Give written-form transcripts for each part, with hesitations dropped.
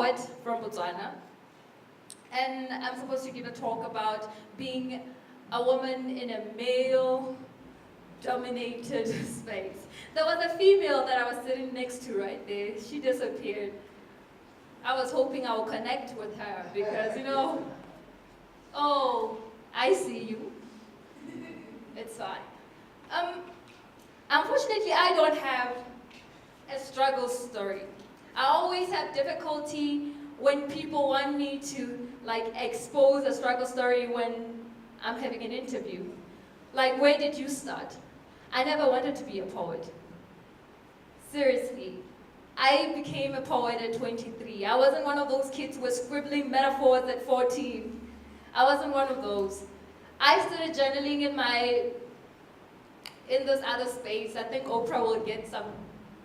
poet from Botswana, and I'm supposed to give a talk about being a woman in a male-dominated space. There was a female that I was sitting next to right there. She disappeared. I was hoping I would connect with her because, oh, I see you. It's fine. Unfortunately, I don't have a struggle story. I always have difficulty when people want me to expose a struggle story when I'm having an interview. Like, where did you start? I never wanted to be a poet. Seriously. I became a poet at 23. I wasn't one of those kids who were scribbling metaphors at 14. I wasn't one of those. I started journaling in this other space. I think Oprah will get some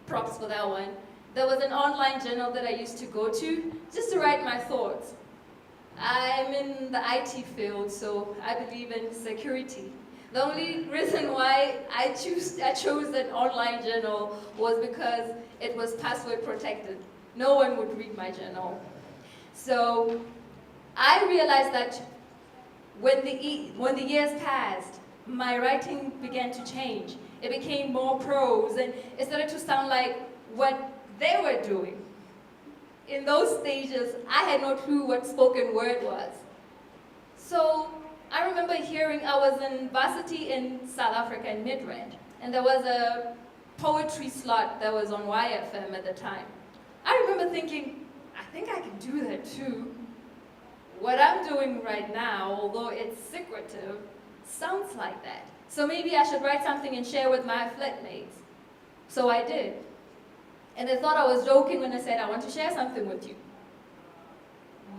props for that one. There was an online journal that I used to go to just to write my thoughts. I'm in the IT field, so I believe in security. The only reason why I chose an online journal was because it was password protected. No one would read my journal. So I realized that when the years passed, my writing began to change. It became more prose, and it started to sound like what they were doing. In those stages, I had no clue what spoken word was. So I remember I was in varsity in South Africa, in Midrand, and there was a poetry slot that was on YFM at the time. I remember thinking, I think I can do that too. What I'm doing right now, although it's secretive, sounds like that. So maybe I should write something and share with my flatmates. So I did. And they thought I was joking when I said, I want to share something with you.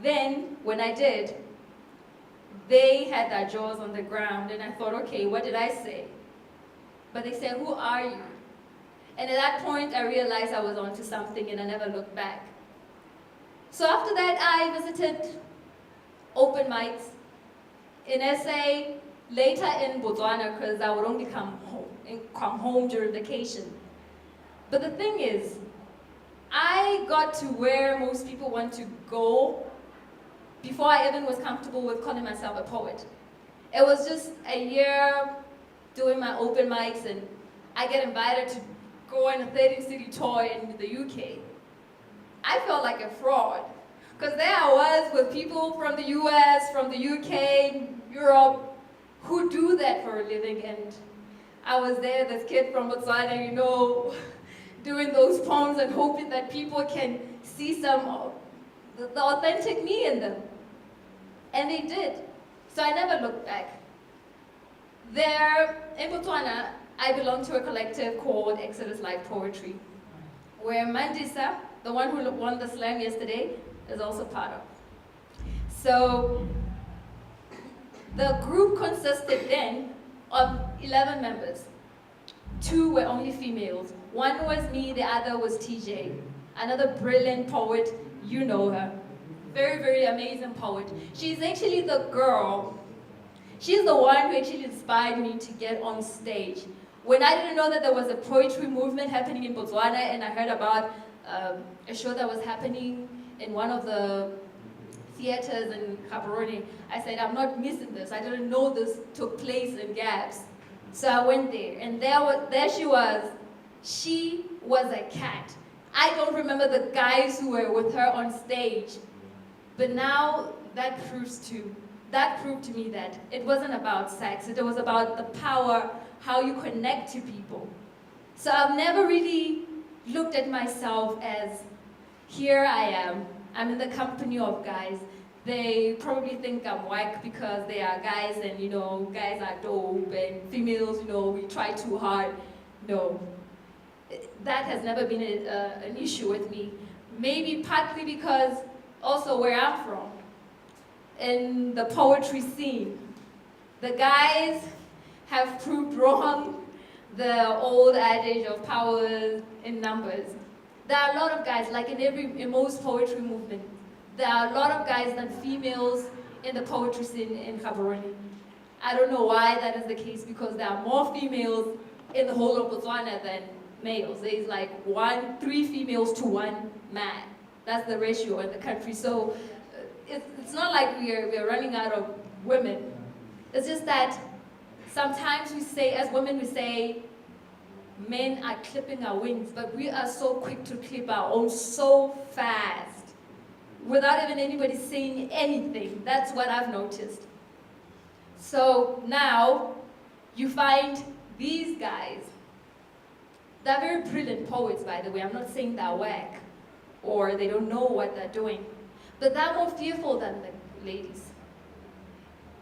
Then, when I did, they had their jaws on the ground, and I thought, okay, what did I say? But they said, who are you? And at that point, I realized I was onto something, and I never looked back. So after that, I visited open mics in SA, later in Botswana, because I would only come home during vacation. But the thing is, I got to where most people want to go before I even was comfortable with calling myself a poet. It was just a year doing my open mics, and I get invited to go on a 13-city tour in the UK. I felt like a fraud, because there I was with people from the US, from the UK, Europe, who do that for a living, and I was there, this kid from Botswana, doing those poems and hoping that people can see some of the authentic me in them. And they did. So I never looked back. There, in Botswana, I belong to a collective called Exodus Live Poetry, where Mandisa, the one who won the slam yesterday, is also part of. So the group consisted then of 11 members. 2 were only females. One was me, the other was TJ, another brilliant poet. You know her. Very, very amazing poet. She's actually the girl. She's the one who actually inspired me to get on stage. When I didn't know that there was a poetry movement happening in Botswana, and I heard about a show that was happening in one of the theaters in Harare, I said, I'm not missing this. I didn't know this took place in Gaps. So I went there, and there she was. She was a cat. I don't remember the guys who were with her on stage, but now that proved to me that it wasn't about sex. It was about the power, how you connect to people. So I've never really looked at myself as, here I am. I'm in the company of guys. They probably think I'm whack because they are guys, and guys are dope, and females, we try too hard. No, that has never been an issue with me. Maybe partly because also where I'm from, in the poetry scene, the guys have proved wrong the old adage of power in numbers. There are a lot of guys, like in most poetry movement, there are a lot of guys than females in the poetry scene in Harare. I don't know why that is the case, because there are more females in the whole of Botswana than males. There's like 3 females to 1 man. That's the ratio in the country. So it's not like we're running out of women. It's just that sometimes we say, as women, we say, men are clipping our wings, but we are so quick to clip our own so fast, without even anybody saying anything. That's what I've noticed. So now, you find these guys, they're very brilliant poets, by the way. I'm not saying they're whack, or they don't know what they're doing, but they're more fearful than the ladies.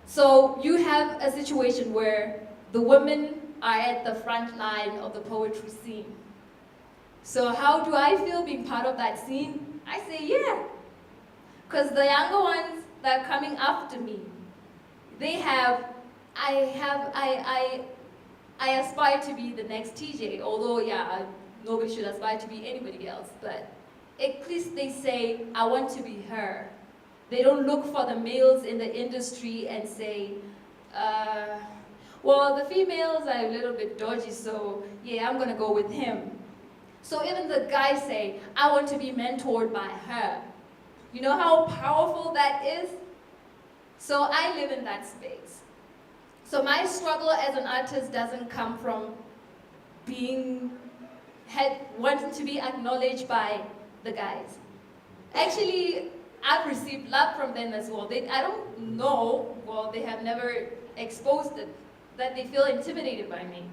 So you have a situation where the women are at the front line of the poetry scene. So how do I feel being part of that scene? I say, yeah. Because the younger ones that are coming after me, I aspire to be the next TJ, although yeah, nobody should aspire to be anybody else, but at least they say, I want to be her. They don't look for the males in the industry and say, well, the females are a little bit dodgy, so yeah, I'm gonna go with him. So even the guys say, I want to be mentored by her. You know how powerful that is? So I live in that space. So my struggle as an artist doesn't come from wanting to be acknowledged by the guys. Actually, I've received love from them as well. I don't know, well, they have never exposed it, that they feel intimidated by me.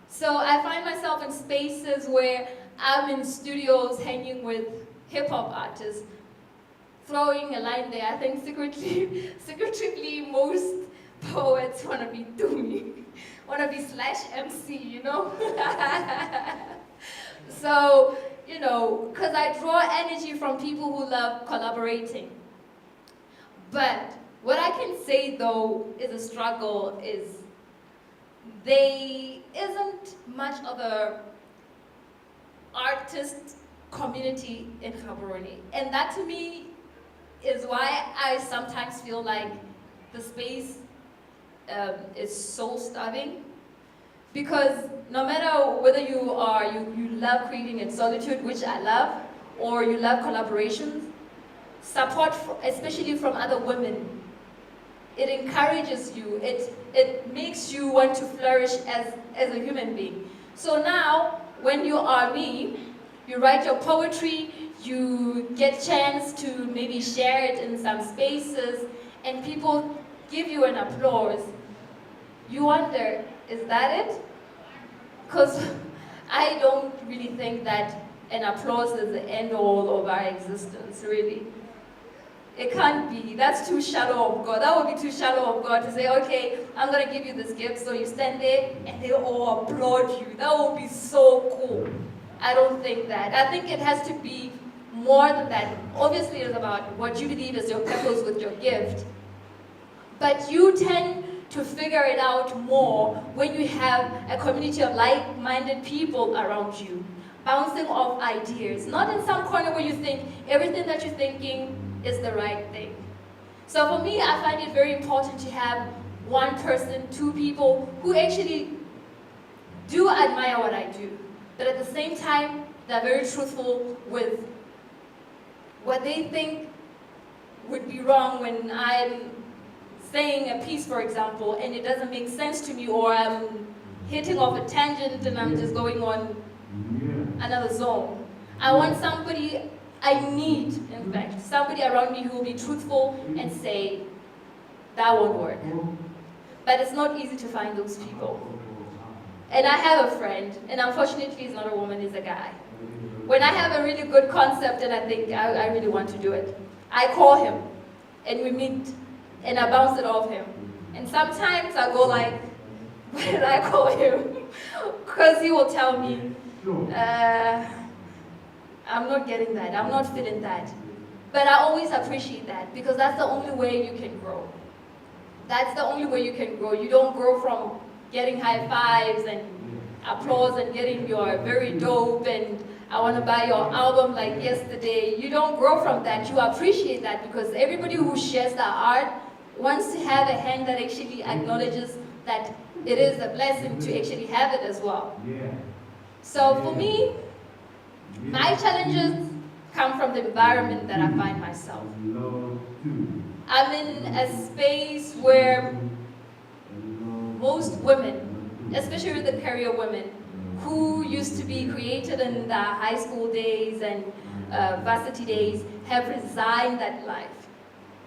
So I find myself in spaces where I'm in studios hanging with hip-hop artists, throwing a line there. I think secretively most poets want to be Tumi, want to be /MC, you know? So, you know, because I draw energy from people who love collaborating. But what I can say, though, is a struggle is there isn't much of a artist community in Gaborone. And that, to me, is why I sometimes feel like the space is soul-starving. Because no matter whether you love creating in solitude, which I love, or you love collaborations, support, especially from other women, it encourages you, it makes you want to flourish as a human being. So now, when you are me, you write your poetry, you get a chance to maybe share it in some spaces, and people give you an applause. You wonder, is that it? Because I don't really think that an applause is the end all of our existence, really. It can't be. That's too shallow of God. That would be too shallow of God to say, okay, I'm going to give you this gift, so you stand there and they all applaud you. That would be so cool. I don't think that. I think it has to be more than that. Obviously, it's about what you believe is your purpose with your gift. But you tend to figure it out more when you have a community of like-minded people around you, bouncing off ideas, not in some corner where you think everything that you're thinking is the right thing. So for me, I find it very important to have one person, two people who actually do admire what I do, but at the same time, they're very truthful with what they think would be wrong when I'm saying a piece, for example, and it doesn't make sense to me, or I'm hitting off a tangent and I'm just going on another zone. I want somebody, I need, in fact, somebody around me who will be truthful and say, that won't work. But it's not easy to find those people. And I have a friend, and unfortunately he's not a woman, he's a guy. When I have a really good concept and I think I really want to do it, I call him, and we meet, and I bounce it off him. And sometimes I go like, why did I call him? Because he will tell me, I'm not getting that, I'm not feeling that. But I always appreciate that, because that's the only way you can grow. That's the only way you can grow. You don't grow from getting high fives and applause and getting your very dope and I want to buy your album like yesterday. You don't grow from that. You appreciate that, because everybody who shares that art wants to have a hand that actually acknowledges that it is a blessing to actually have it as well. So for me, my challenges come from the environment that I find myself. I'm in a space where most women, especially the career women, who used to be created in the high school days and varsity days, have resigned that life.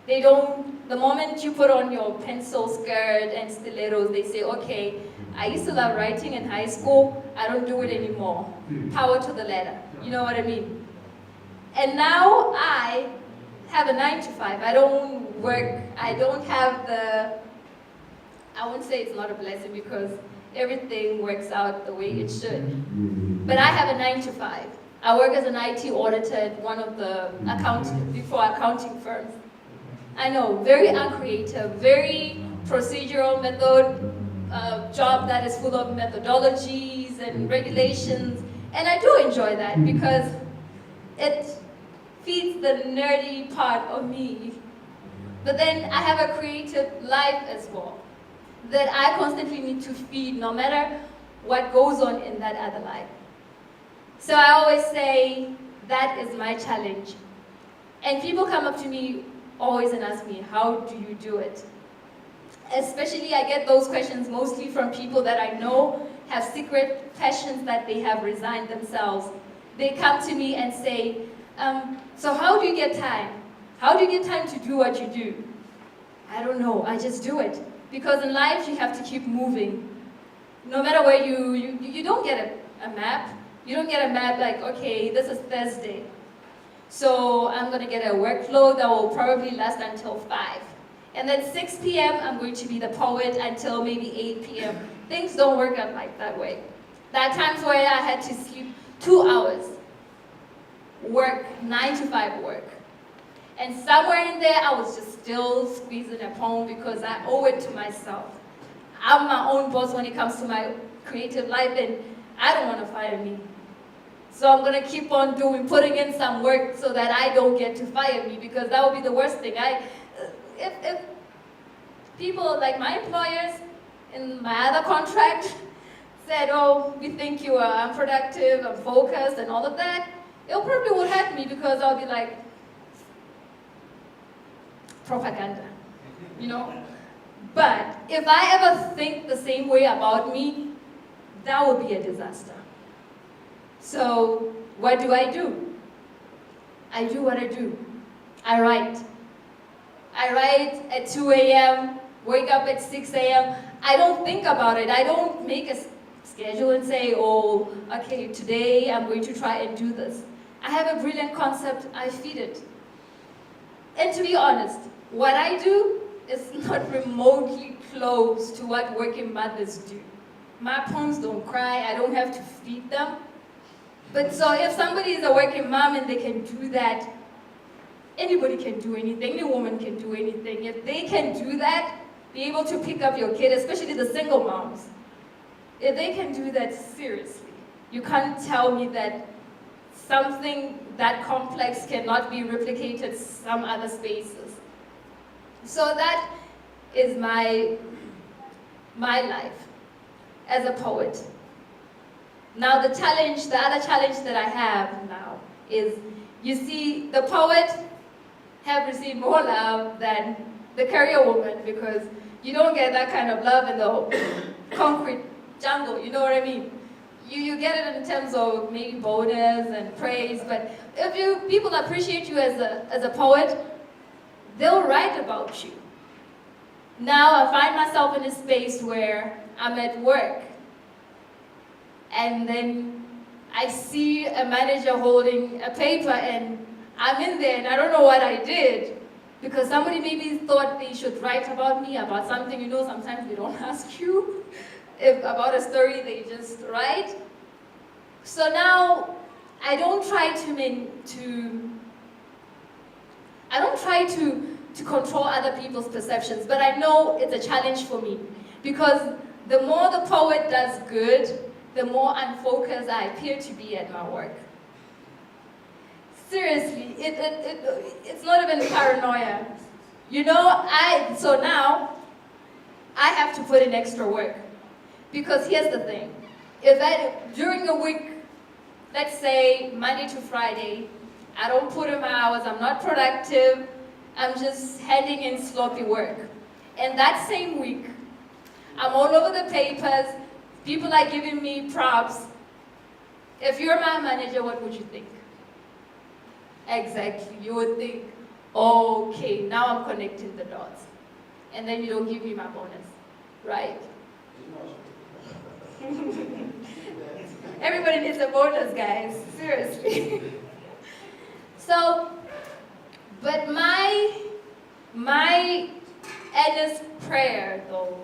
They don't, the moment you put on your pencil skirt and stilettos, they say, okay, I used to love writing in high school, I don't do it anymore. Power to the letter, you know what I mean? And now I have a 9 to 5. I don't work, I don't have the, I won't say it's not a blessing because everything works out the way it should. But I have a 9 to 5. I work as an IT auditor at one of the Big Four accounting firms. I know, very uncreative, very procedural method, job that is full of methodologies and regulations. And I do enjoy that because it feeds the nerdy part of me. But then I have a creative life as well that I constantly need to feed no matter what goes on in that other life. So I always say that is my challenge. And people come up to me always and ask me, how do you do it? Especially I get those questions mostly from people that I know have secret passions that they have resigned themselves. They come to me and say, so how do you get time? How do you get time to do what you do? I don't know, I just do it. Because in life you have to keep moving. No matter where you don't get a map. You don't get a map like, okay, this is Thursday. So I'm gonna get a workload that will probably last until 5. And then 6 p.m. I'm going to be the poet until maybe 8 p.m. Things don't work out like that way. There are times where I had to sleep 2 hours, work, 9 to 5 work. And somewhere in there, I was just still squeezing a poem because I owe it to myself. I'm my own boss when it comes to my creative life, and I don't want to fire me. So I'm going to keep on putting in some work so that I don't get to fire me, because that would be the worst thing. If people like my employers in my other contract said, oh, we think you are unproductive, unfocused, and all of that, it probably would hurt me because I'll be like, propaganda, you know? But if I ever think the same way about me, that would be a disaster. So what do? I do what I do. I write. I write at 2 a.m., wake up at 6 a.m. I don't think about it. I don't make a schedule and say, oh, okay, today I'm going to try and do this. I have a brilliant concept, I feed it. And to be honest, what I do is not remotely close to what working mothers do. My poems don't cry, I don't have to feed them. But so if somebody is a working mom and they can do that, anybody can do anything, any woman can do anything. If they can do that, be able to pick up your kid, especially the single moms, if they can do that, seriously, you can't tell me that something that complex cannot be replicated some other spaces. So that is my life as a poet. Now the other challenge that I have now is, you see, the poet have received more love than the career woman, because you don't get that kind of love in the concrete jungle, you know what I mean? You get it in terms of maybe bonus and praise, but if people appreciate you as a poet, they'll write about you. Now I find myself in a space where I'm at work, and then I see a manager holding a paper, and I'm in there and I don't know what I did, because somebody maybe thought they should write about me, about something. You know, sometimes they don't ask you about a story, they just write. So now I don't try to control other people's perceptions, but I know it's a challenge for me, because the more the poet does good, the more unfocused I appear to be at my work. Seriously, it's not even paranoia. You know, so now I have to put in extra work, because here's the thing. If during a week, let's say Monday to Friday, I don't put in my hours, I'm not productive, I'm just handing in sloppy work. And that same week, I'm all over the papers, people are giving me props. If you're my manager, what would you think? Exactly, you would think, okay, now I'm connecting the dots. And then you don't give me my bonus, right? Everybody needs a bonus, guys, seriously. So, but my earnest prayer, though,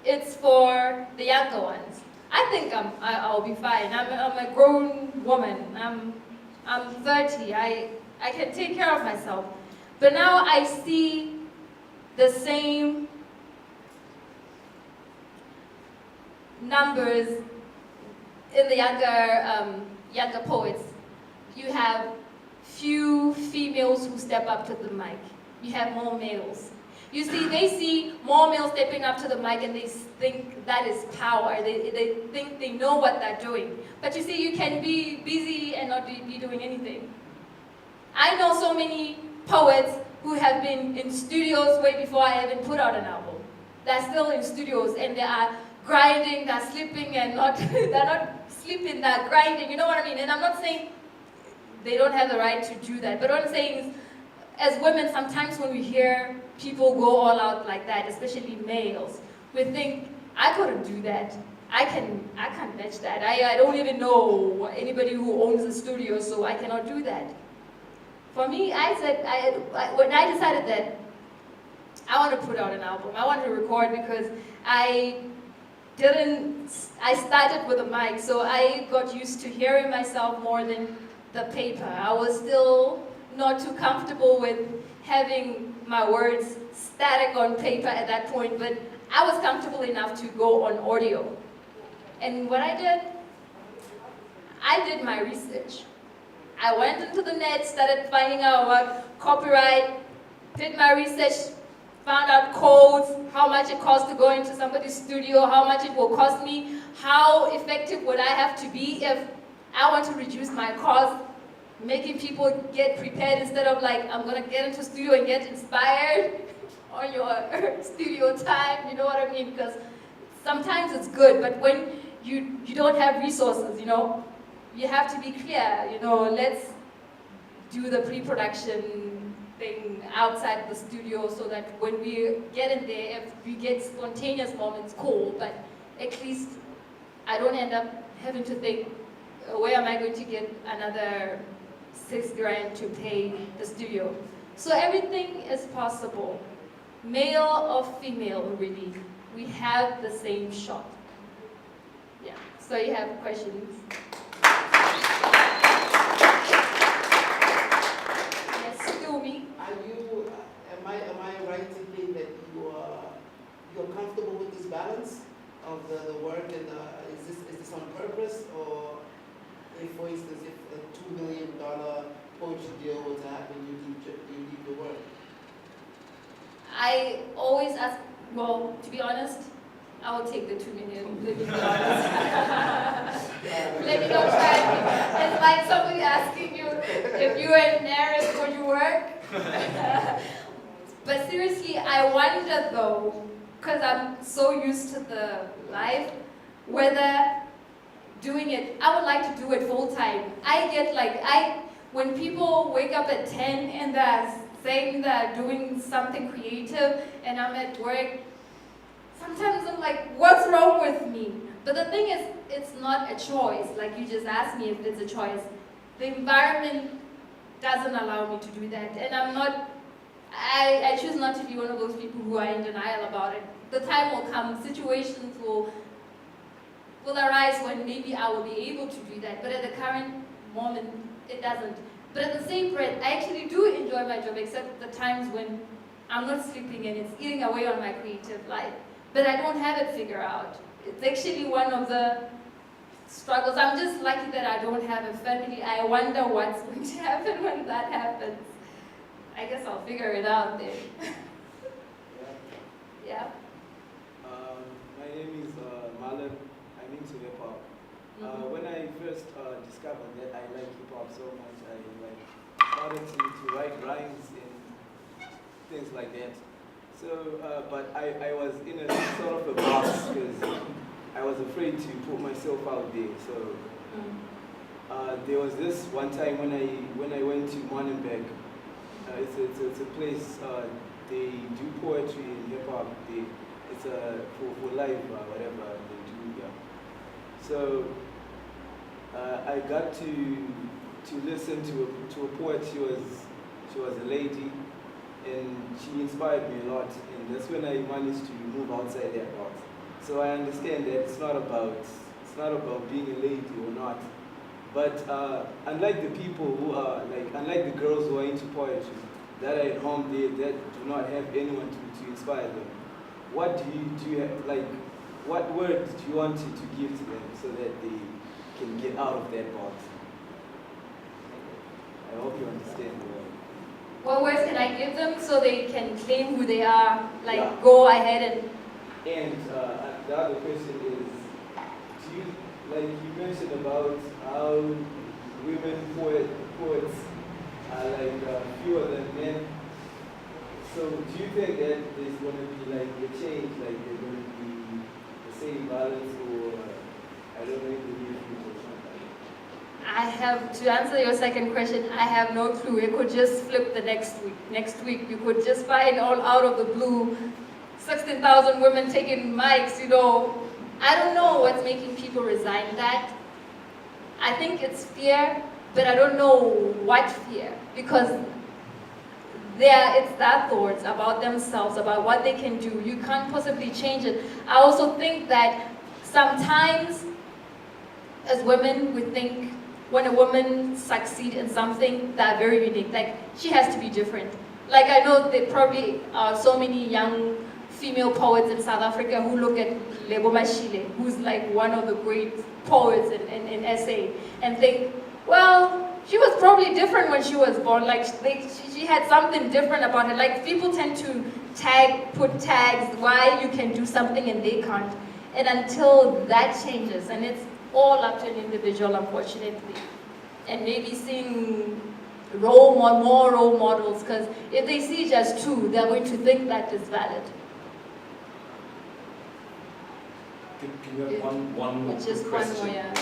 it's for the younger ones. I think I'll be fine. I'm a grown woman. I'm 30. I can take care of myself. But now I see the same numbers in the younger poets. You have few females who step up to the mic. You have more males. You see, they see more males stepping up to the mic and they think that is power. They think they know what they're doing. But you see, you can be busy and not be doing anything. I know so many poets who have been in studios way before I even put out an album. They're still in studios and they are grinding, they're sleeping and not, they're not sleeping, they're grinding, you know what I mean? And I'm not saying they don't have the right to do that, but what I'm saying is, as women, sometimes when we hear people go all out like that, especially males, we think, I couldn't do that. I can't match that. I don't even know anybody who owns a studio, so I cannot do that. For me, I said, when I decided that I want to put out an album, I want to record because I started with a mic, so I got used to hearing myself more than the paper. I was still not too comfortable with having my words static on paper at that point, but I was comfortable enough to go on audio. And what I did my research. I went into the net, started finding out what copyright, did my research, found out codes, how much it costs to go into somebody's studio, how much it will cost me, how effective would I have to be if I want to reduce my cost, making people get prepared instead of like, I'm gonna get into studio and get inspired on your studio time, you know what I mean? Because sometimes it's good, but when you don't have resources, you know, you have to be clear, you know, let's do the pre-production thing outside the studio so that when we get in there, if we get spontaneous moments, cool, but at least I don't end up having to think, where am I going to get another $6 grand to pay the studio? So everything is possible. Male or female, really. We have the same shot. Yeah, so you have questions? Yes, Tumi. Am I right to think that you're comfortable with this balance of the work and is this on purpose, or if, for instance, if a $2 million poetry deal were to happen, you leave the work? I always ask, well, to be honest, I will take the 2 million, let me be honest. Let me not try. It's like somebody asking you, if you were in Paris, would you work? But seriously, I wonder though, because I'm so used to the life, whether doing it, I would like to do it full time. I get like, when people wake up at 10 and they're saying they're doing something creative and I'm at work, sometimes I'm like, what's wrong with me? But the thing is, it's not a choice. Like you just asked me if it's a choice. The environment doesn't allow me to do that. And I'm not, I choose not to be one of those people who are in denial about it. The time will come, situations will arise when maybe I will be able to do that. But at the current moment, it doesn't. But at the same breath, I actually do enjoy my job, except the times when I'm not sleeping and it's eating away on my creative life. But I don't have it figured out. It's actually one of the struggles. I'm just lucky that I don't have a family. I wonder what's going to happen when that happens. I guess I'll figure it out then. Yeah? My name is Marlon. I'm into hip-hop. When I first discovered that I like hip-hop so much, I like order to write rhymes and things like that. So, but I was in a sort of a box because I was afraid to put myself out there. So there was this one time when I went to Monenberg. It's a place they do poetry and hip hop. It's for life whatever they do. Yeah. So I got to listen to a poet. She was a lady, and she inspired me a lot. And that's when I managed to move outside that box. So I understand that it's not about being a lady or not. But unlike the people who are unlike the girls who are into poetry, that are at home that do not have anyone to inspire them, what do you have, what words do you want to give to them so that they can get out of that box? I hope you understand. What words can I give them so they can claim who they are? Yeah. Go ahead and... And the other question is, do you, you mentioned about how women poets are fewer than men. So do you think that there's going to be a change, there's going to be the same balance, or I don't know if the near future or something? To answer your second question, I have no clue. It could just flip the next week. Next week, you could just find all out of the blue 16,000 women taking mics, I don't know what's making people resign that. I think it's fear, but I don't know what fear, because it's their thoughts about themselves, about what they can do. You can't possibly change it. I also think that sometimes as women, we think when a woman succeeds in something, they're very unique. She has to be different. I know there probably are so many young female poets in South Africa who look at Lebo Mashile, who's one of the great poets in SA, and think, well, she was probably different when she was born. She had something different about her. People tend to put tags, why you can do something and they can't. And until that changes, and it's all up to an individual, unfortunately. And maybe seeing more role models, because if they see just two, they're going to think that is valid. Can you have one more Just question? one more, yeah.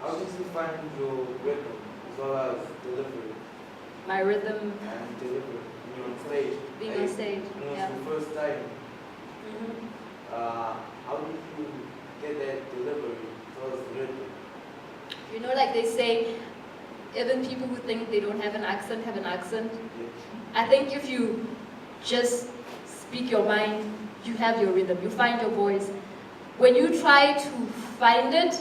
How did you find your rhythm as well as delivery My rhythm, and delivery when you're on stage? being on stage, When it was yeah. the first time, Mhm. how did you get that delivery as well as the rhythm? Like they say, even people who think they don't have an accent have an accent. Yeah. I think if you just speak your mind, you have your rhythm, you find your voice. When you try to find it,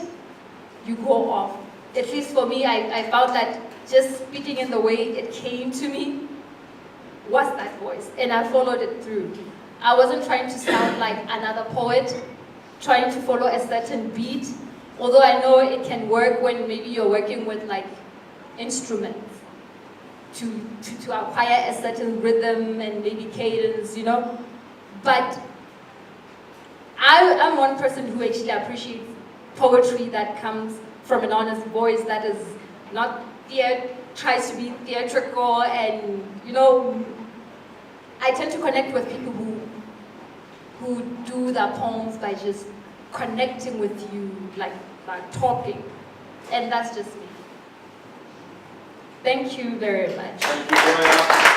you go off. At least for me, I found that just speaking in the way it came to me was that voice, and I followed it through. I wasn't trying to sound like another poet, trying to follow a certain beat, although I know it can work when maybe you're working with instruments to acquire a certain rhythm and maybe cadence, But I'm one person who actually appreciates poetry that comes from an honest voice, that is not tries to be theatrical, and I tend to connect with people who do their poems by just connecting with you, like talking, and that's just me. Thank you very much. Thank you very much.